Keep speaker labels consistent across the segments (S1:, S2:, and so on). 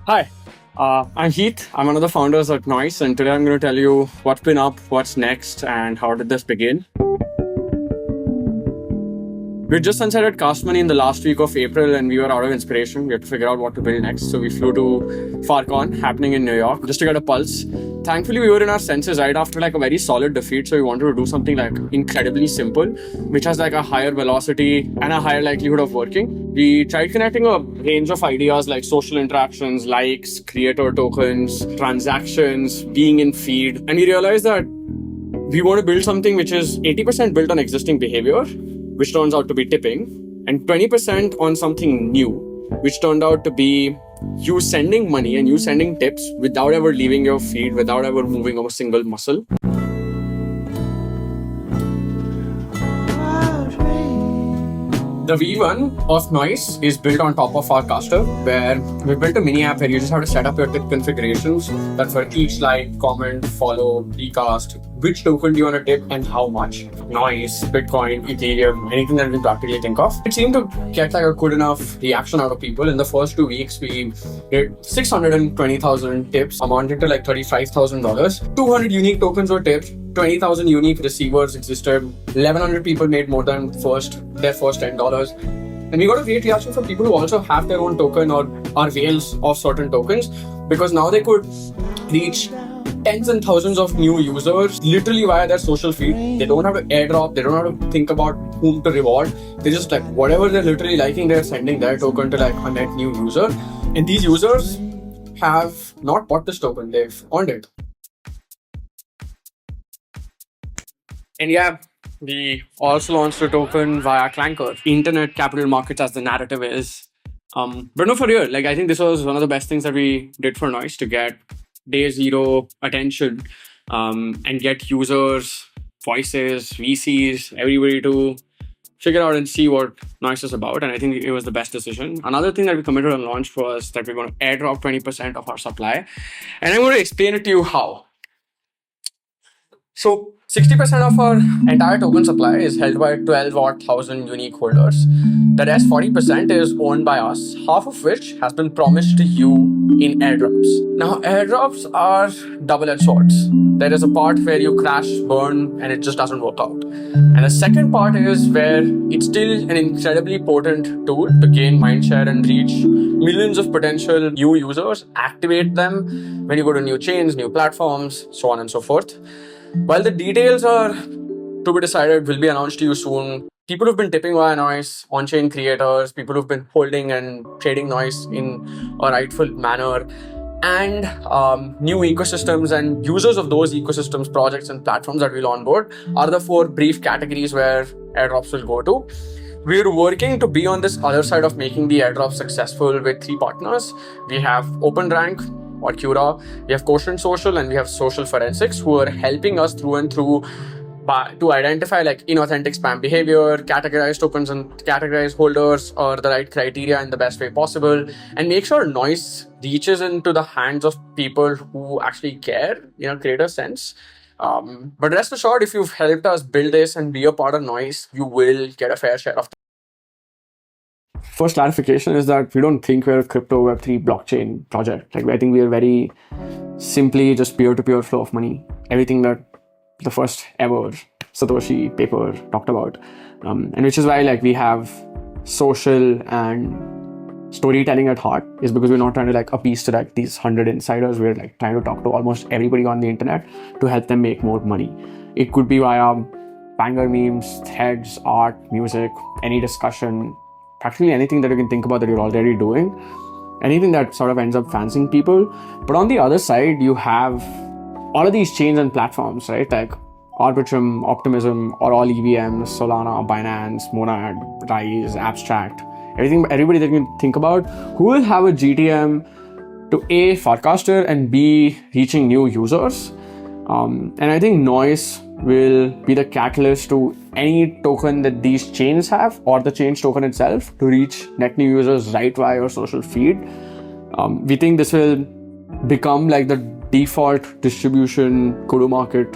S1: Hi, I'm Heath. I'm one of the founders at Noice, and today I'm going to tell you what's been up, what's next, and how did this begin. We just sunsetted Cast Money in the last week of April, and we were out of inspiration. We had to figure out what to build next. So we flew to FarCon, happening in New York, just to get a pulse. Thankfully, we were in our senses right after like a very solid defeat. So we wanted to do something like incredibly simple, which has like a higher velocity and a higher likelihood of working. We tried connecting a range of ideas like social interactions, likes, creator tokens, transactions, being in feed. And we realized that we want to build something which is 80% built on existing behavior, which turns out to be tipping, and 20% on something new, which turned out to be you sending money and you sending tips without ever leaving your feed, without ever moving a single muscle. The V1 of Noice is built on top of our caster, where we built a mini app where you just have to set up your tip configurations. That's for each like, comment, follow, recast, which token do you want to tip and how much. Noice, Bitcoin, Ethereum, anything that we can practically think of. It seemed to get like a good enough reaction out of people. In the first 2 weeks, we did 620,000 tips, amounting to like $35,000. 200 unique tokens were tipped. 20,000 unique receivers existed. 1,100 people made more than their first $10. And we got a great reaction from people who also have their own token or are whales of certain tokens, because now they could reach tens and thousands of new users literally via their social feed. They don't have to airdrop. They don't have to think about whom to reward. They just like whatever they're literally liking, they're sending their token to like a net new user. And these users have not bought this token. They've earned it. And yeah, we also launched a token via Clanker. Internet capital markets, as the narrative is. But no, for real, like I think this was one of the best things that we did for Noice to get day zero attention and get users, voices, VCs, everybody to figure out and see what Noice is about. And I think it was the best decision. Another thing that we committed and launched was that we're going to airdrop 20% of our supply. And I'm going to explain it to you how. So 60% of our entire token supply is held by 12,000 unique holders. The rest 40% is owned by us, half of which has been promised to you in airdrops. Now, airdrops are double-edged swords. There is a part where you crash, burn, and it just doesn't work out. And the second part is where it's still an incredibly potent tool to gain mindshare and reach millions of potential new users, activate them when you go to new chains, new platforms, so on and so forth. While the details are to be decided, will be announced to you soon. People who've been tipping via Noice, on-chain creators, people who've been holding and trading Noice in a rightful manner, and new ecosystems and users of those ecosystems, projects and platforms that we'll onboard are the 4 brief categories where airdrops will go to. We're working to be on this other side of making the airdrop successful with 3 partners. We have OpenRank, or Cura, we have Quotient Social, and we have Social Forensics, who are helping us through and through to identify like inauthentic spam behavior, categorize tokens and categorize holders or the right criteria in the best way possible, and make sure Noice reaches into the hands of people who actually care, create a sense. But rest assured, if you've helped us build this and be a part of Noice, you will get a fair share of. First clarification is that we don't think we're a crypto Web3 blockchain project. Like I think we are very simply just peer-to-peer flow of money. Everything that the first ever Satoshi paper talked about. And which is why like we have social and storytelling at heart, is because we're not trying to like appease to like these 100 insiders. We're like trying to talk to almost everybody on the internet to help them make more money. It could be via banger memes, threads, art, music, any discussion, practically anything that you can think about that you're already doing, anything that sort of ends up fancying people. But on the other side, you have all of these chains and platforms, right? Like Arbitrum, Optimism, or all EVMs, Solana, Binance, Monad, Rise, Abstract, everybody that you can think about, who will have a GTM to A, forecaster, and B, reaching new users. And I think Noice will be the catalyst to any token that these chains have, or the change token itself, to reach net new users right via your social feed. We think this will become like the default distribution go-to market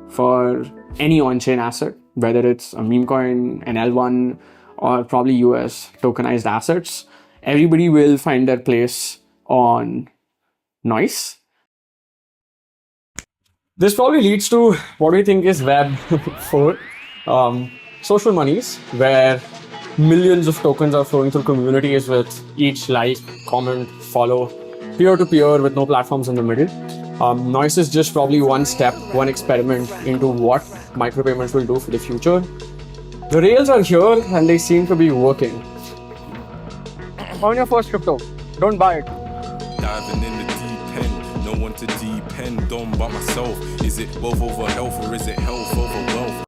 S1: for any on-chain asset, whether it's a meme coin, an L1, or probably US tokenized assets. Everybody will find their place on Noice. This probably leads to what we think is Web 4, social monies, where millions of tokens are flowing through communities with each like, comment, follow, peer to peer with no platforms in the middle. Noice is just probably one step, one experiment into what micropayments will do for the future. The rails are here and they seem to be working. Own your first crypto. Don't buy it.
S2: Diving in the deep end, no one to depend on but myself. Is it wealth over health or is it health over wealth?